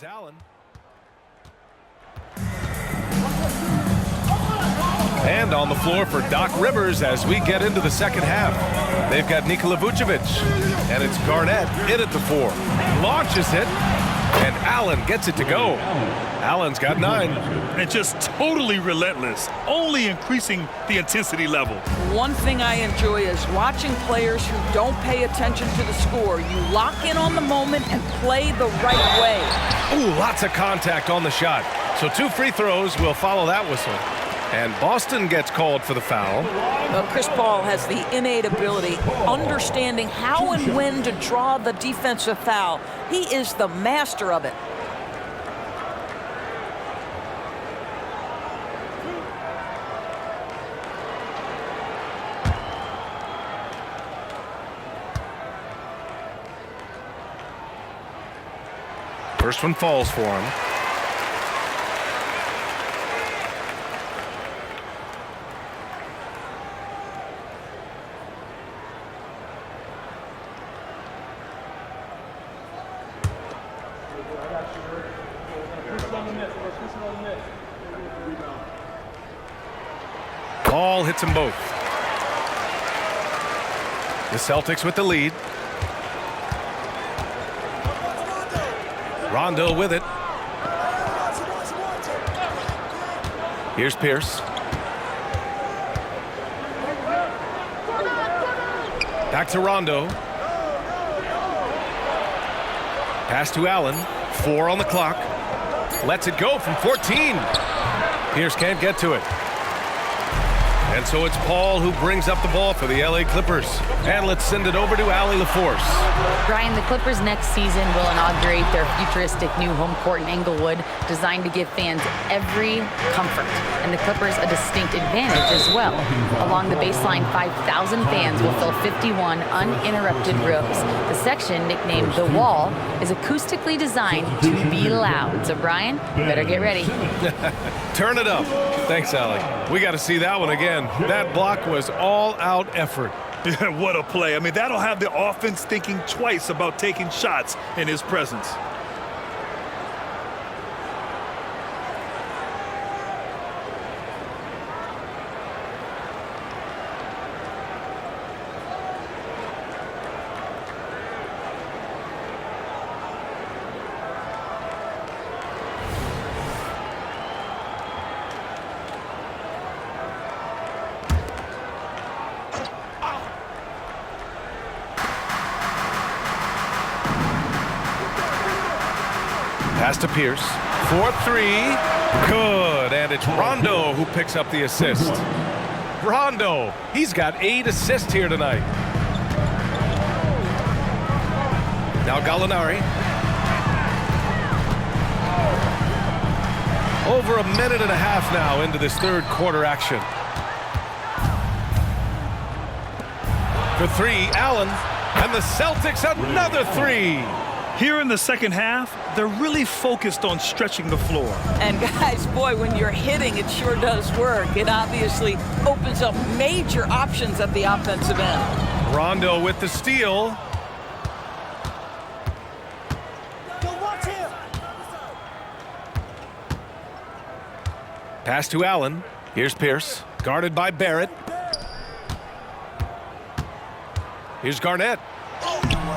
Here's Allen. And on the floor for Doc Rivers as we get into the second half. They've got Nikola Vucevic, and it's Garnett in at the 4. Launches it, and Allen gets it to go. Allen's got 9. And just totally relentless, only increasing the intensity level. One thing I enjoy is watching players who don't pay attention to the score. You lock in on the moment and play the right way. Ooh, lots of contact on the shot. So 2 free throws will follow that whistle. And Boston gets called for the foul. Well, Chris Paul has the innate ability, understanding how and when to draw the defensive foul. He is the master of it. First one falls for him. Paul hits them both. The Celtics with the lead. Rondo with it. Here's Pierce. Back to Rondo. Pass to Allen. 4 on the clock. Lets it go from 14. Pierce can't get to it. And so it's Paul who brings up the ball for the LA Clippers. And let's send it over to Allie LaForce. Brian, the Clippers next season will inaugurate their futuristic new home court in Inglewood, designed to give fans every comfort. And the Clippers a distinct advantage as well. Along the baseline, 5,000 fans will fill 51 uninterrupted rows. The section, nicknamed The Wall, is acoustically designed to be loud. So, Brian, you better get ready. Turn it up. Thanks, Allie. We got to see that one again. That block was all-out effort. What a play. I mean, that'll have the offense thinking twice about taking shots in his presence. Pass to Pierce. 4-3. Good. And it's Rondo who picks up the assist. Rondo. He's got 8 assists here tonight. Now Gallinari. Over a minute and a half now into this third quarter action. For 3, Allen. And the Celtics another 3. Here in the second half, they're really focused on stretching the floor. And guys, boy, when you're hitting, it sure does work. It obviously opens up major options at the offensive end. Rondo with the steal. Pass to Allen. Here's Pierce, guarded by Barrett. Here's Garnett.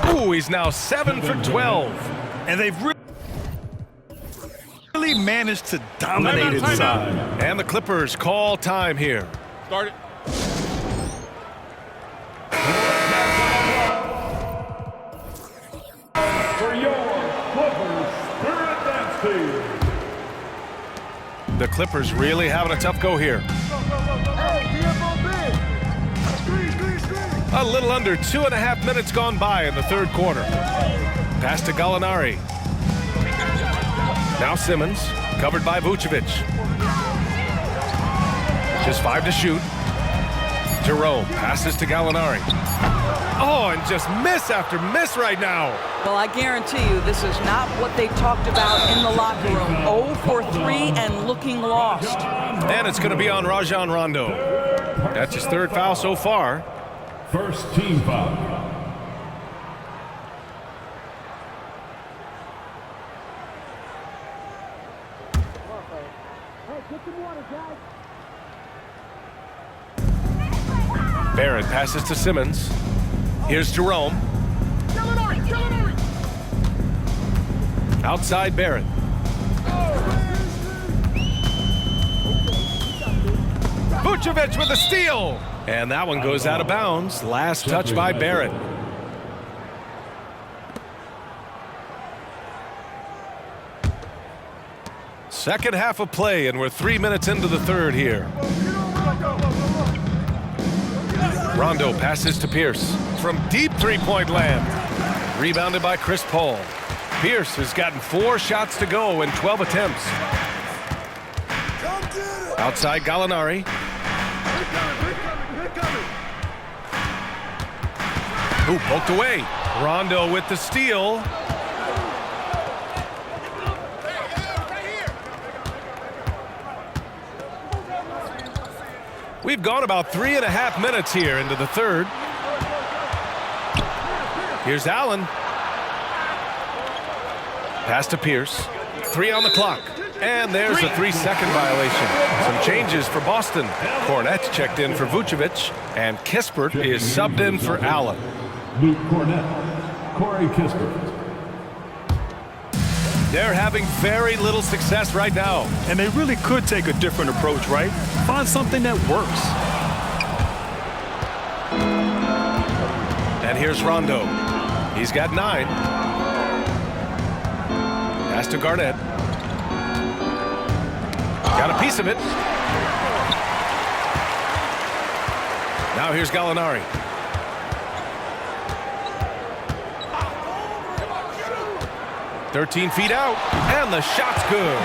Ooh, he's now 7 for 12. And they've really managed to dominate inside. And the Clippers call time here. Start it. For your Clippers Spirit Dance Team. The Clippers really having a tough go here. A little under 2.5 minutes gone by in the third quarter. Pass to Gallinari. Now Simmons, covered by Vucevic. Just 5 to shoot. Jerome passes to Gallinari. Oh, and just miss after miss right now. Well, I guarantee you this is not what they talked about in the locker room. 0 for 3 and looking lost. And it's going to be on Rajon Rondo. That's his 3rd foul so far. First team foul. Barrett passes to Simmons. Here's Jerome. Outside Barrett. Vucevic with a steal. And that one goes out of bounds. Last touch by Barrett. Second half of play, and we're 3 minutes into the third here. Rondo passes to Pierce from deep three-point land. Rebounded by Chris Paul. Pierce has gotten 4 shots to go in 12 attempts. Outside Gallinari. Who poked away. Rondo with the steal. We've gone about 3.5 minutes here into the third. Here's Allen. Pass to Pierce. 3 on the clock. And there's a 3-second violation. Some changes for Boston. Garnett checked in for Vucevic. And Kispert is subbed in for Allen. Luke Garnett, Corey Kispert. They're having very little success right now. And they really could take a different approach, right? Find something that works. And here's Rondo. He's got 9. Pass to Garnett. Got a piece of it. Now here's Gallinari. "13 feet out, and the shot's good."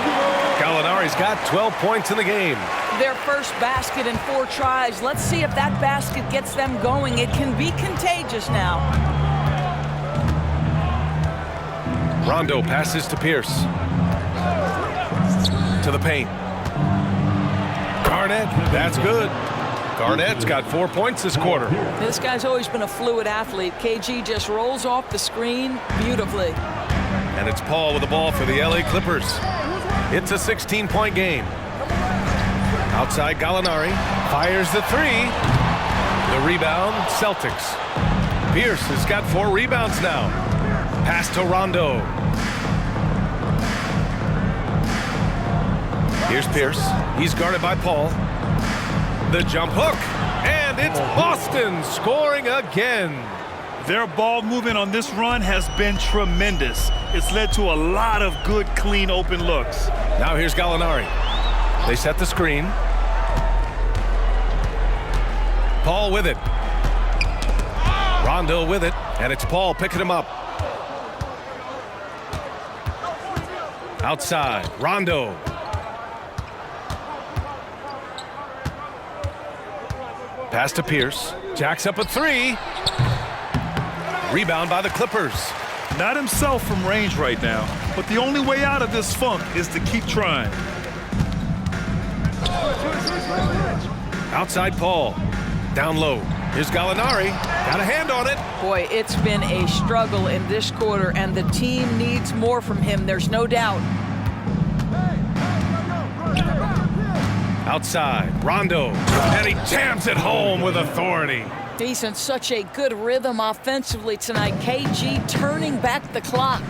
Gallinari's got 12 points in the game. Their first basket in 4 tries. Let's see if that basket gets them going. It can be contagious now. Rondo passes to Pierce. To the paint. Garnett, that's good. Garnett's got 4 points this quarter. This guy's always been a fluid athlete. KG just rolls off the screen beautifully. And it's Paul with the ball for the LA Clippers. It's a 16-point game. Outside Gallinari. Fires the 3. The rebound, Celtics. Pierce has got 4 rebounds now. Pass to Rondo. Here's Pierce. He's guarded by Paul. The jump hook. And it's Boston scoring again. Their ball movement on this run has been tremendous. It's led to a lot of good, clean, open looks. Now here's Gallinari. They set the screen. Paul with it. Rondo with it. And it's Paul picking him up. Outside. Rondo. Pass to Pierce. Jacks up a 3. Rebound by the Clippers. Not himself from range right now, but the only way out of this funk is to keep trying. Outside Paul. Down low. Here's Gallinari. Got a hand on it. Boy, it's been a struggle in this quarter, and the team needs more from him. There's no doubt. Outside. Rondo. And he jams it home with authority. He's in such a good rhythm offensively tonight. KG turning back the clock.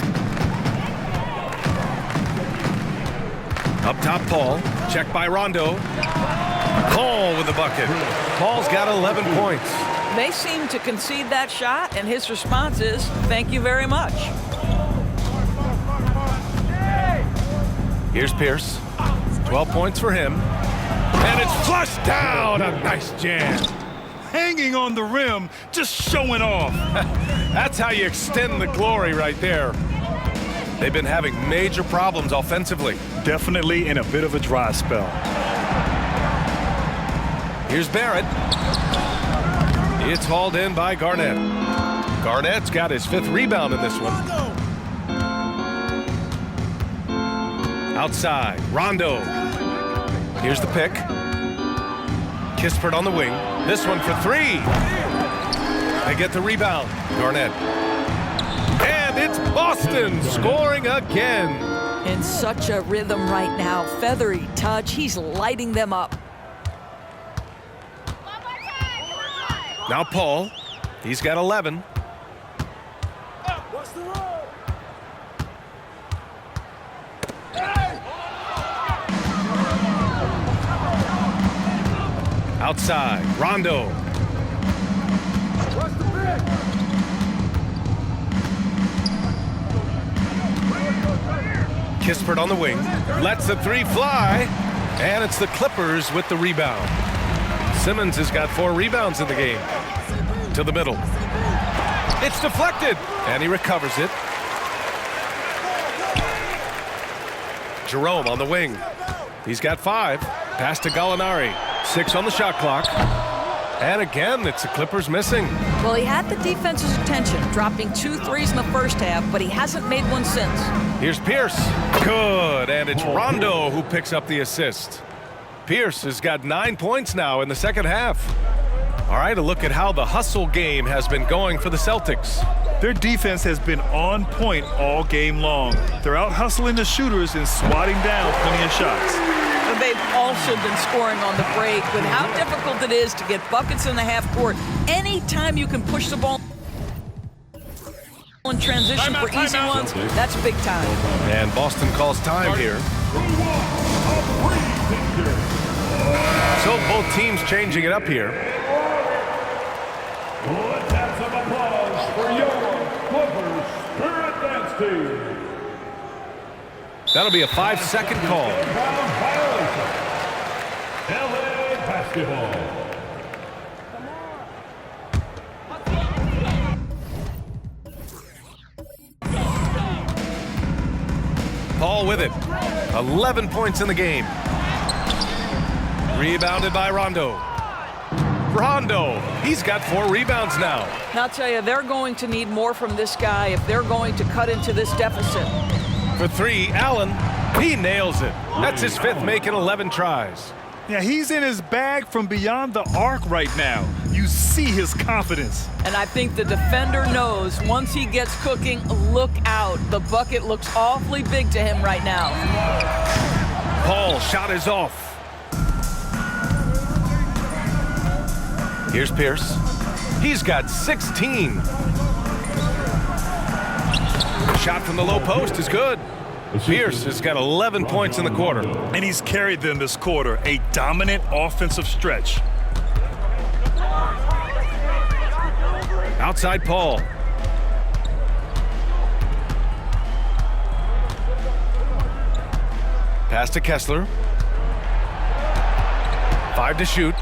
Up top, Paul. Checked by Rondo. Paul with the bucket. Paul's got 11 points. They seem to concede that shot, and his response is, thank you very much. Here's Pierce. 12 points for him. And it's flushed down. A nice jam. Hanging on the rim, just showing off. That's how you extend the glory right there. They've been having major problems offensively. Definitely in a bit of a dry spell. Here's Barrett. It's hauled in by Garnett. Garnett's got his 5th rebound in this one. Outside, Rondo. Here's the pick. Kispert on the wing. This one for 3. They get the rebound. Garnett. And it's Boston scoring again. In such a rhythm right now. Feathery touch. He's lighting them up. Now Paul. He's got 11. Outside, Rondo. Kispert on the wing, lets the three fly, and it's the Clippers with the rebound. Simmons has got 4 rebounds in the game. To the middle. It's deflected, and he recovers it. Jerome on the wing. He's got 5. Pass to Gallinari. 6 on the shot clock. And again, it's the Clippers missing. Well, he had the defense's attention, dropping 2 threes in the first half, but he hasn't made one since. Here's Pierce. Good, and it's Rondo who picks up the assist. Pierce has got 9 points now in the second half. All right, a look at how the hustle game has been going for the Celtics. Their defense has been on point all game long. They're out hustling the shooters and swatting down plenty of shots. But they've also been scoring on the break. With how difficult it is to get buckets in the half court, anytime you can push the ball in transition for easy ones, that's big time. And Boston calls time here. So both teams changing it up here. Let's have some applause for your Clippers Spirit Dance Team. That'll be a 5-second call. LA basketball. Paul with it. 11 points in the game. Rebounded by Rondo. Rondo, he's got 4 rebounds now. And I'll tell you, they're going to need more from this guy if they're going to cut into this deficit. For 3, Allen, he nails it. That's his 5th make in 11 tries. Yeah, he's in his bag from beyond the arc right now. You see his confidence. And I think the defender knows once he gets cooking, look out. The bucket looks awfully big to him right now. Paul shot is off. Here's Pierce. He's got 16. Shot from the low post is good. Pierce has got 11 points in the quarter. And he's carried them this quarter, a dominant offensive stretch. Outside Paul. Pass to Kessler. 5 to shoot.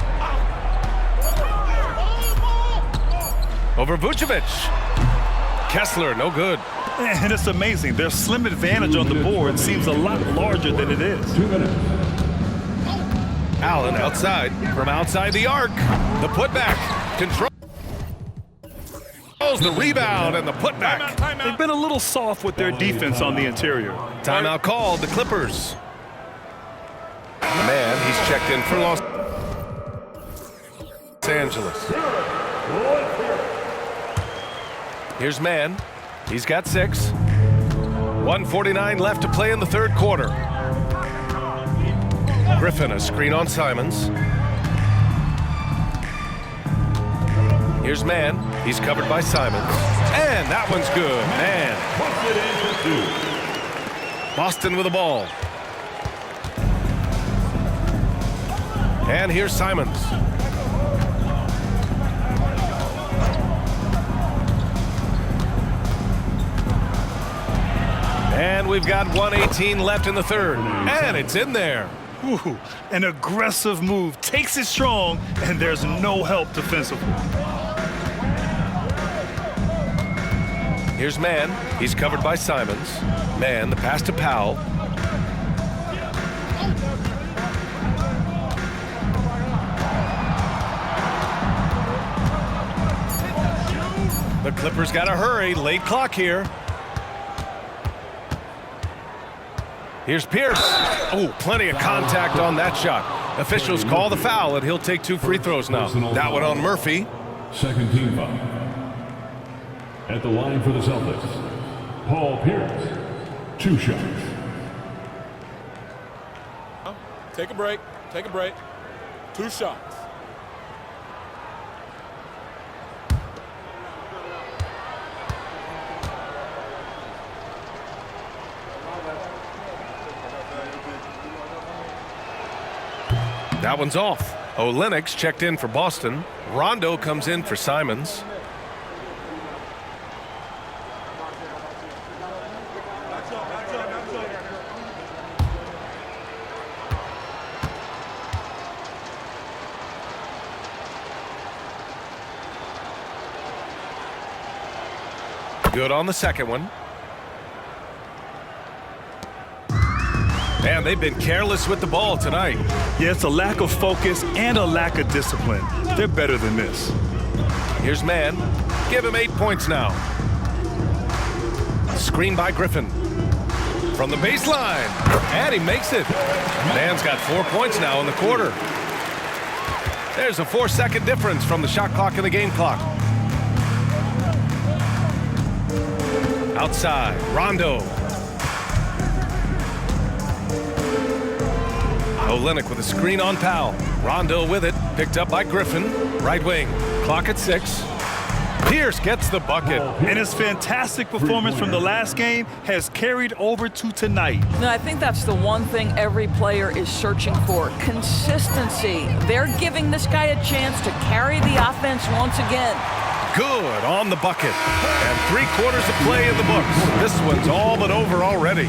Over Vucevic. Kessler, no good. And it's amazing. Their slim advantage on the board seems a lot larger than it is. 2 minutes. Allen outside. From outside the arc. The putback. Controls the rebound and the putback. They've been a little soft with their defense on the interior. Timeout called. The Clippers. Man, he's checked in for Los Angeles. Here's Mann. He's got 6. 1:49 left to play in the third quarter. Griffin, a screen on Simons. Here's Mann. He's covered by Simons. And that one's good. Man. Boston with the ball. And here's Simons. And we've got 1:18 left in the third. And it's in there. Ooh, an aggressive move. Takes it strong, and there's no help defensively. Here's Mann. He's covered by Simons. Mann, the pass to Powell. The Clippers got to hurry. Late clock here. Here's Pierce. Oh, plenty of contact on that shot. Officials call the foul, and he'll take 2 free throws now. That one on Murphy. Second team foul. At the line for the Celtics, Paul Pierce. 2 shots. Take a break. Take a break. 2 shots. That one's off. Olenek's checked in for Boston. Rondo comes in for Simons. Good on the second one. And they've been careless with the ball tonight. Yeah, it's a lack of focus and a lack of discipline. They're better than this. Here's Mann. Give him 8 points now. Screen by Griffin. From the baseline. And he makes it. Mann's got 4 points now in the quarter. There's a 4-second difference from the shot clock and the game clock. Outside, Rondo. Olenek with a screen on Powell. Rondo with it, picked up by Griffin. Right wing, clock at 6. Pierce gets the bucket. And his fantastic performance from the last game has carried over to tonight. No, I think that's the one thing every player is searching for, consistency. They're giving this guy a chance to carry the offense once again. Good on the bucket. And 3 quarters of play in the books. This one's all but over already.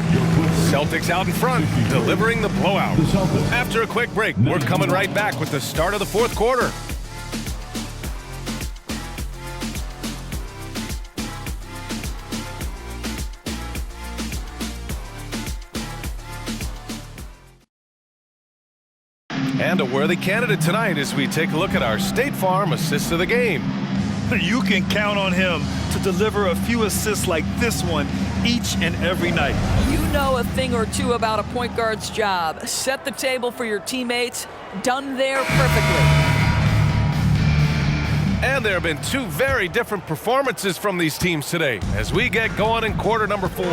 Celtics out in front, delivering the blowout. After a quick break, we're coming right back with the start of the 4th quarter. And a worthy candidate tonight as we take a look at our State Farm assist of the game. You can count on him to deliver a few assists like this one each and every night. You know a thing or two about a point guard's job. Set the table for your teammates. Done there perfectly. And there have been 2 very different performances from these teams today as we get going in quarter number 4.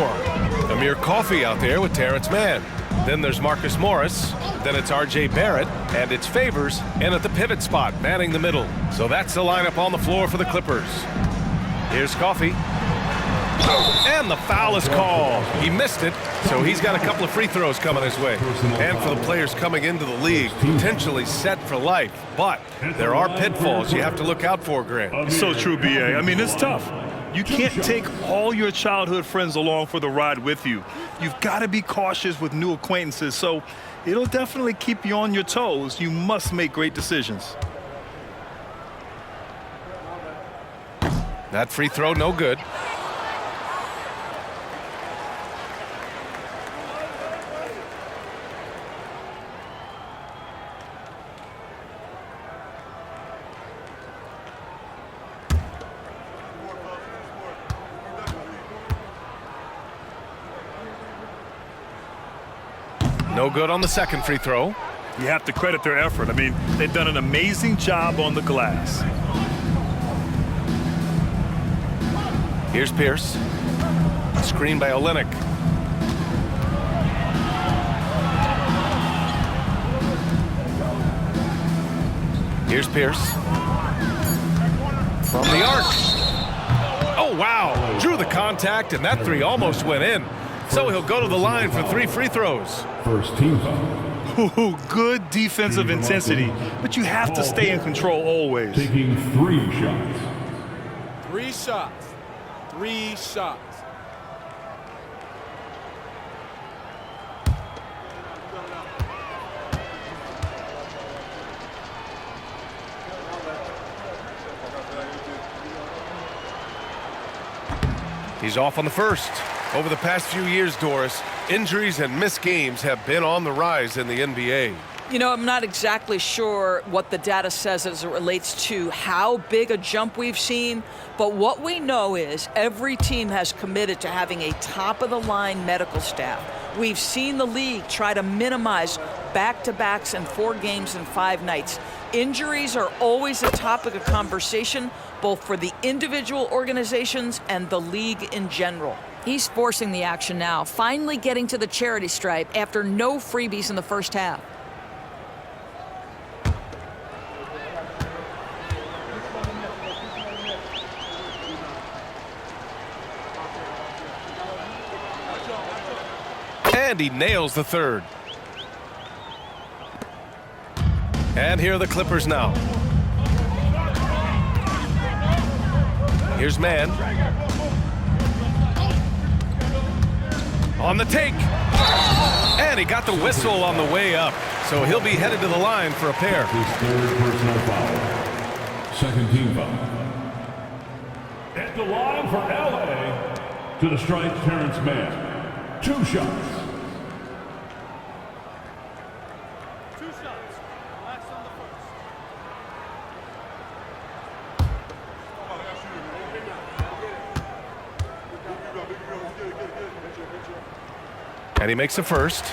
Amir Coffey out there with Terrence Mann. Then there's Marcus Morris. Then it's R.J. Barrett. And it's Favors in at the pivot spot, manning the middle. So that's the lineup on the floor for the Clippers. Here's Coffey. And the foul is called. He missed it, so he's got a couple of free throws coming his way. And for the players coming into the league, potentially set for life. But there are pitfalls you have to look out for, Grant. So true, B.A. I mean, it's tough. You can't take all your childhood friends along for the ride with you. You've got to be cautious with new acquaintances, so it'll definitely keep you on your toes. You must make great decisions. That free throw, no good. No good on the second free throw. You have to credit their effort. I mean, they've done an amazing job on the glass. Here's Pierce. Screen by Olenek. Here's Pierce. From the arc. Oh, wow. Drew the contact, and that 3 almost went in. So he'll go to the line for 3 free throws. First team foul. Ooh, good defensive intensity, but you have to stay in control always. Taking 3 shots. 3 shots. 3 shots. He's off on the first. Over the past few years, Doris, injuries and missed games have been on the rise in the NBA. You know, I'm not exactly sure what the data says as it relates to how big a jump we've seen, but what we know is every team has committed to having a top-of-the-line medical staff. We've seen the league try to minimize back-to-backs and 4 games in 5 nights. Injuries are always a topic of conversation, both for the individual organizations and the league in general. He's forcing the action now, finally getting to the charity stripe after no freebies in the first half. And he nails the third. And here are the Clippers now. Here's Mann. On the take. And he got the whistle on the way up. So he'll be headed to the line for a pair. His third personal foul. Second team foul. At the line for LA, to the strike, Terrence Mann. 2 shots. And he makes the first.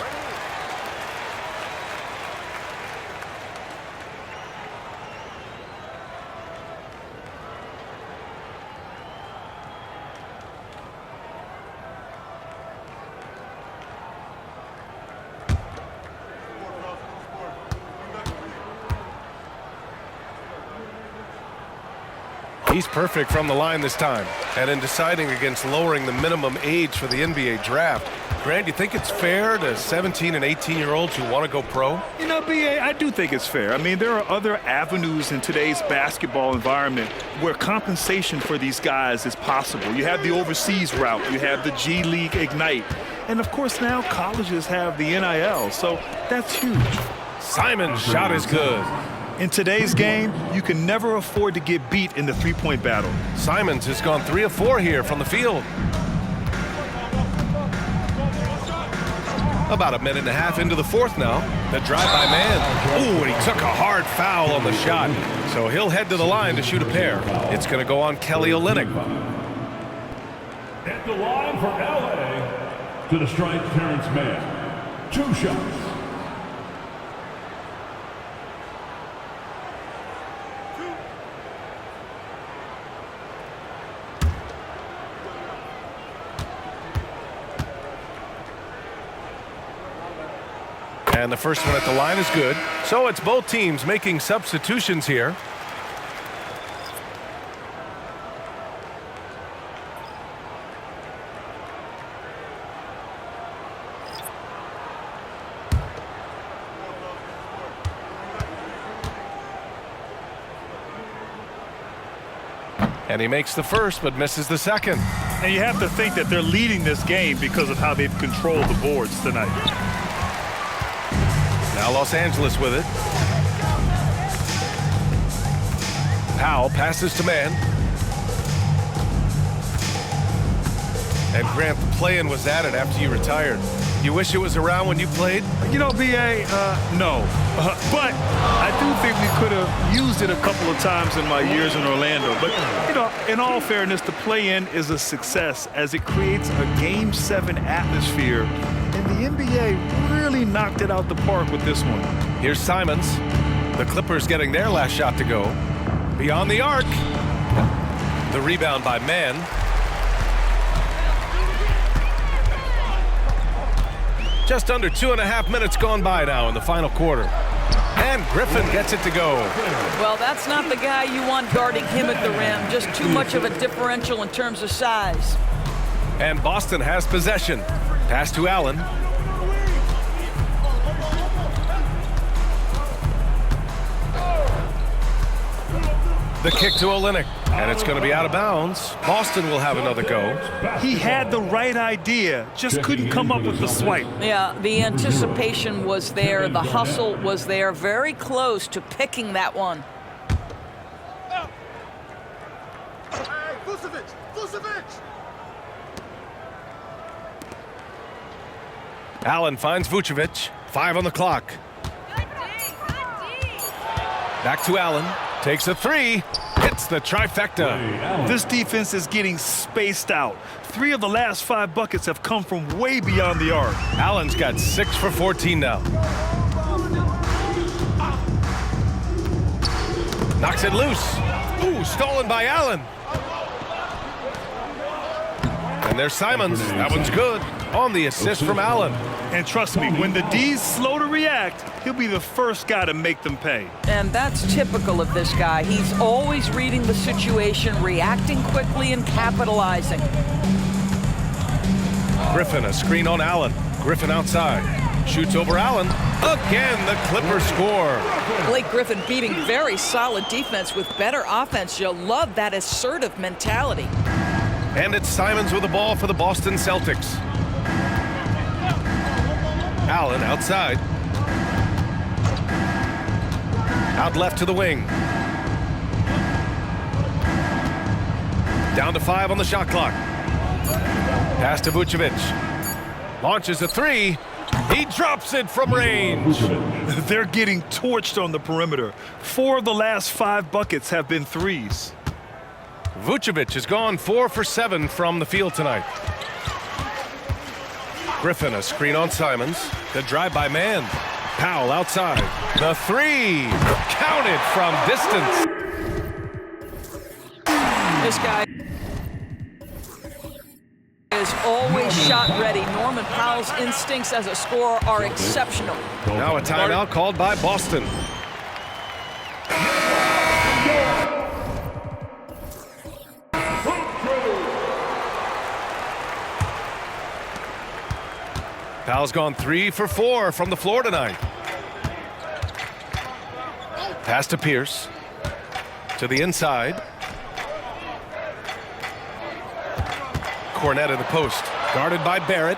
He's perfect from the line this time. And in deciding against lowering the minimum age for the NBA draft, Grant, do you think it's fair to 17 and 18-year-olds who want to go pro? You know, B.A., I do think it's fair. I mean, there are other avenues in today's basketball environment where compensation for these guys is possible. You have the overseas route. You have the G League Ignite. And, of course, now colleges have the NIL, so that's huge. Simon's shot is good. In today's game, you can never afford to get beat in the three-point battle. Simons has gone 3 of 4 here from the field. About a minute and a half into the fourth now. The drive by Mann. Ooh, and he took a hard foul on the shot. So he'll head to the line to shoot a pair. It's going to go on Kelly Olynyk. At the line for LA, to the strike, Terrence Mann. 2 shots. And the first one at the line is good. So it's both teams making substitutions here. And he makes the first but misses the second. And you have to think that they're leading this game because of how they've controlled the boards tonight. Now Los Angeles with it. Powell passes to Mann. And Grant, the play-in was added after you retired. You wish it was around when you played? You know, B.A., no. But I do think we could have used it a couple of times in my years in Orlando. But, you know, in all fairness, the play-in is a success as it creates a Game 7 atmosphere. And the NBA really knocked it out the park with this one. Here's Simons. The Clippers getting their last shot to go. Beyond the arc. The rebound by Mann. Just under 2.5 minutes gone by now in the final quarter. And Griffin gets it to go. Well, that's not the guy you want guarding him at the rim. Just too much of a differential in terms of size. And Boston has possession. Pass to Allen. The kick to Olynyk. And it's going to be out of bounds. Boston will have another go. He had the right idea, just couldn't come up with the swipe. Yeah, the anticipation was there. The hustle was there. Very close to picking that one. Allen finds Vucevic. 5 on the clock. Back to Allen. Takes a 3. Hits the trifecta. This defense is getting spaced out. 3 of the last 5 buckets have come from way beyond the arc. Allen's got 6 for 14 now. Knocks it loose. Ooh, stolen by Allen. And there's Simons. That one's good. On the assist from Allen. And trust me, when the D's slow to react, he'll be the first guy to make them pay. And that's typical of this guy. He's always reading the situation, reacting quickly and capitalizing. Griffin, a screen on Allen. Griffin outside. Shoots over Allen. Again, the Clippers score. Blake Griffin beating very solid defense with better offense. You'll love that assertive mentality. And it's Simons with the ball for the Boston Celtics. Allen outside. Out left to the wing. Down to 5 on the shot clock. Pass to Vucevic. Launches a 3. He drops it from range. They're getting torched on the perimeter. 4 of the last 5 buckets have been threes. Vucevic has gone 4 for 7 from the field tonight. Griffin, a screen on Simons. The drive by man. Powell outside. The 3. Counted from distance. This guy is always shot ready. Norman Powell's instincts as a scorer are exceptional. Now a timeout called by Boston. Powell's gone 3 for 4 from the floor tonight. Pass to Pierce. To the inside. Garnett in the post. Guarded by Barrett.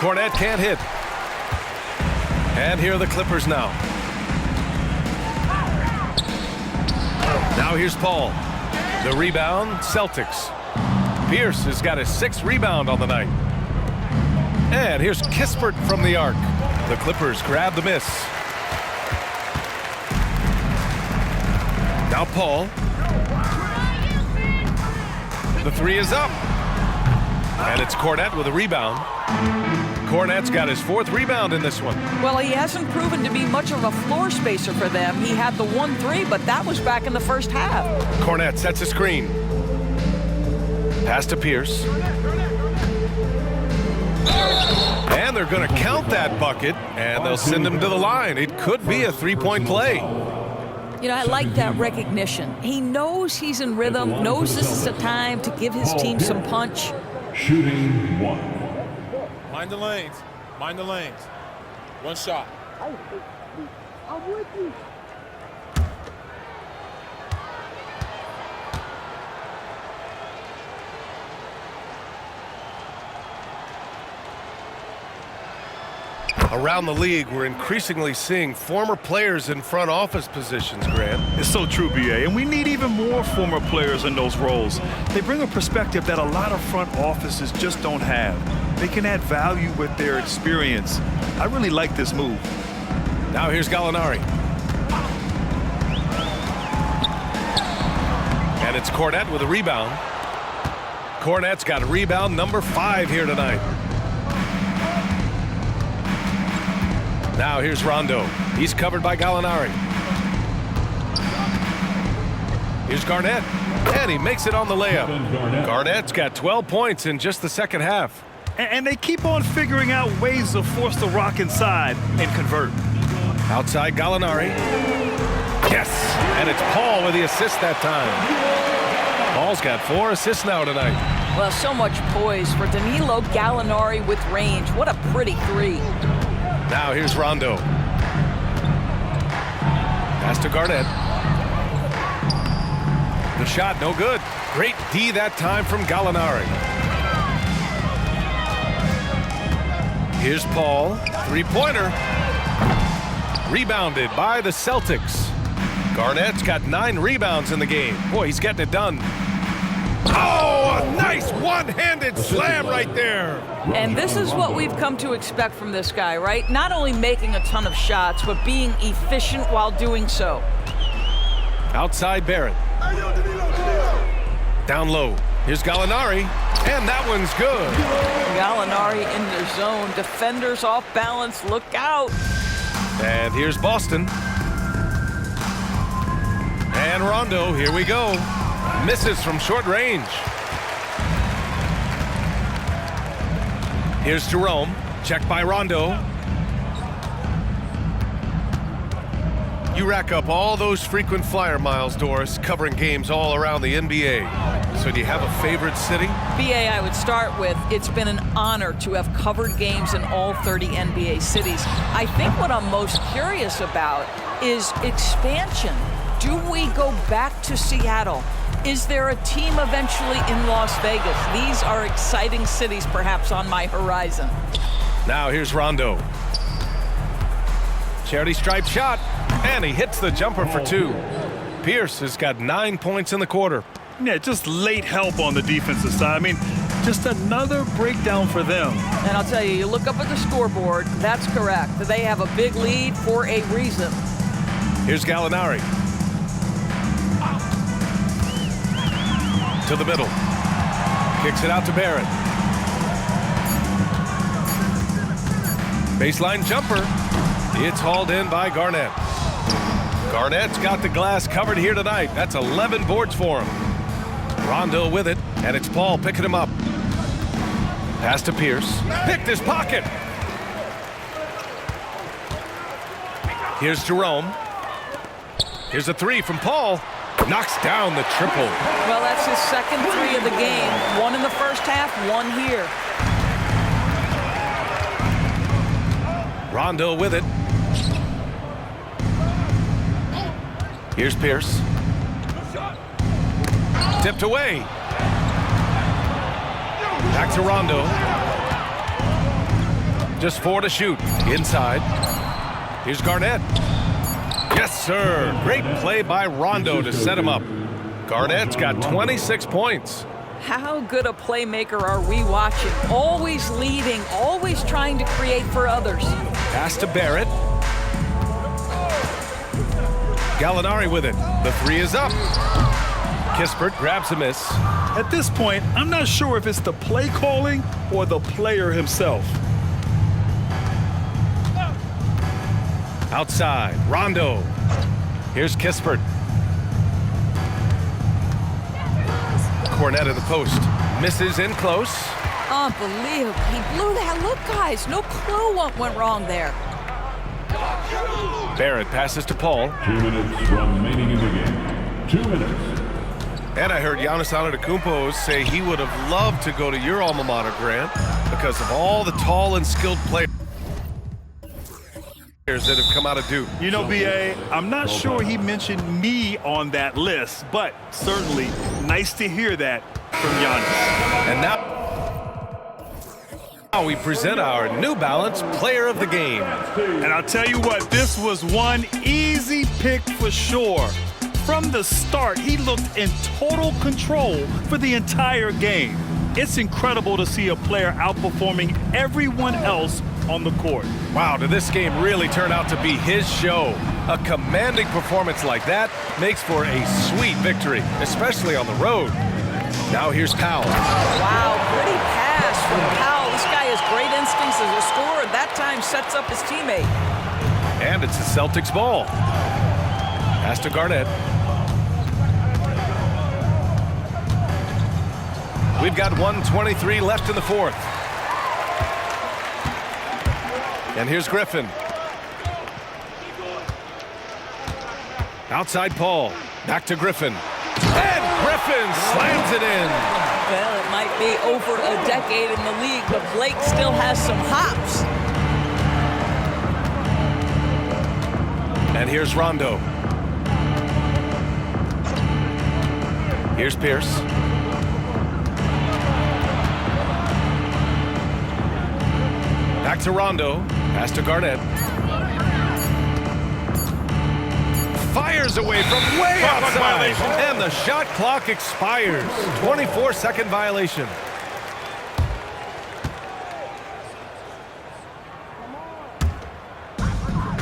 Garnett can't hit. And here are the Clippers now. Now here's Paul. The rebound, Celtics. Pierce has got his 6th rebound on the night. And here's Kispert from the arc. The Clippers grab the miss. Now Paul. The 3 is up. And it's Garnett with a rebound. Garnett's got his 4th rebound in this one. Well, he hasn't proven to be much of a floor spacer for them. He had the 1-3, but that was back in the first half. Garnett sets a screen. Pass to Pierce. And they're going to count that bucket, and they'll send him to the line. It could be a 3-point play. You know, I like that recognition. He knows he's in rhythm, knows this is the time to give his team some punch. Shooting 1. Mind the lanes. Mind the lanes. 1 shot. I'm with you. Around the league, we're increasingly seeing former players in front office positions, Grant. It's so true, BA, and we need even more former players in those roles. They bring a perspective that a lot of front offices just don't have. They can add value with their experience. I really like this move. Now here's Gallinari. And it's Garnett with a rebound. Garnett's got a rebound number 5 here tonight. Now here's Rondo. He's covered by Gallinari. Here's Garnett. And he makes it on the layup. Garnett's got 12 points in just the second half. And they keep on figuring out ways to force the rock inside and convert. Outside Gallinari. Yes! And it's Paul with the assist that time. Paul's got 4 assists now tonight. Well, so much poise for Danilo Gallinari with range. What a pretty 3. Now here's Rondo. Pass to Garnett. The shot no good. Great D that time from Gallinari. Here's Paul. 3-pointer. Rebounded by the Celtics. Garnett's got 9 rebounds in the game. Boy, he's getting it done. Oh, a nice one-handed slam right there. And this is what we've come to expect from this guy, right? Not only making a ton of shots, but being efficient while doing so. Outside Barrett. Down low. Here's Gallinari. And that one's good. Gallinari in the zone. Defenders off balance. Look out. And here's Boston. And Rondo. Here we go. Misses from short range. Here's Jerome. Checked by Rondo. You rack up all those frequent flyer miles, Doris, covering games all around the NBA. So do you have a favorite city? BA, I would start with, it's been an honor to have covered games in all 30 NBA cities. I think what I'm most curious about is expansion. Do we go back to Seattle? Is there a team eventually in Las Vegas? These are exciting cities perhaps on my horizon. Now here's Rondo. Charity stripe shot, and he hits the jumper for 2. Pierce has got 9 points in the quarter. Yeah, just late help on the defensive side. I mean, just another breakdown for them. And I'll tell you, you look up at the scoreboard, that's correct. They have a big lead for a reason. Here's Gallinari. To the middle. Kicks it out to Barrett. Baseline jumper. It's hauled in by Garnett. Garnett's got the glass covered here tonight. That's 11 boards for him. Rondo with it, and it's Paul picking him up. Pass to Pierce. Picked his pocket. Here's Jerome. Here's a 3 from Paul. Knocks down the triple. Well, that's his second 3 of the game. 1 in the first half, 1 here. Rondo with it. Here's Pierce. Tipped away. Back to Rondo. Just 4 to shoot. Inside. Here's Garnett. Yes, sir. Great play by Rondo to set him up. Garnett's got 26 points. How good a playmaker are we watching? Always leading, always trying to create for others. Pass to Barrett. Gallinari with it. The 3 is up. Kispert grabs a miss. At this point, I'm not sure if it's the play calling or the player himself. Outside, Rondo. Here's Kispert. Garnett in the post. Misses in close. Unbelievable. He blew that. Look, guys, no clue what went wrong there. Barrett passes to Paul. 2 minutes remaining in the game. 2 minutes. And I heard Giannis Antetokounmpo say he would have loved to go to your alma mater, Grant, because of all the tall and skilled players that have come out of Duke. You know, BA, I'm not sure he mentioned me on that list, but certainly nice to hear that from Giannis. And now we present our New Balance Player of the Game. And I'll tell you what, this was one easy pick for sure. From the start, he looked in total control for the entire game. It's incredible to see a player outperforming everyone else on the court. Wow, did this game really turn out to be his show? A commanding performance like that makes for a sweet victory, especially on the road. Now here's Powell. Wow, pretty pass from Powell. This guy has great instincts as a scorer. That time sets up his teammate. And it's the Celtics ball. Pass to Garnett. We've got 1:23 left in the 4th. And here's Griffin. Outside Paul. Back to Griffin. And Griffin slams it in. Well, it might be over a decade in the league, but Blake still has some hops. And here's Rondo. Here's Pierce. Back to Rondo. Pass to Garnett. Fires away from way outside. And the shot clock expires. 24-second violation.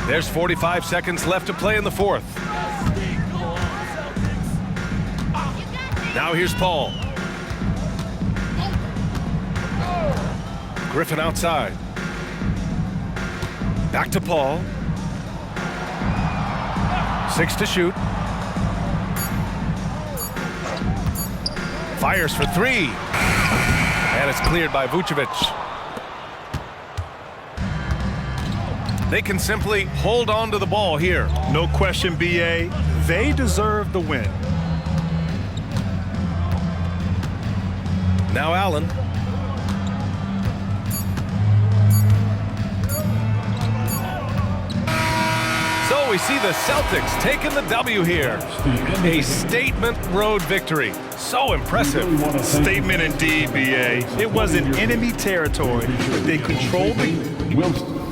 There's 45 seconds left to play in the 4th. Now here's Paul. Griffin outside. Back to Paul. 6 to shoot. Fires for 3. And it's cleared by Vucevic. They can simply hold on to the ball here. No question, BA. They deserve the win. Now Allen. So we see the Celtics taking the W here. A statement road victory. So impressive. Statement indeed, B.A. It was in enemy territory, but they controlled it.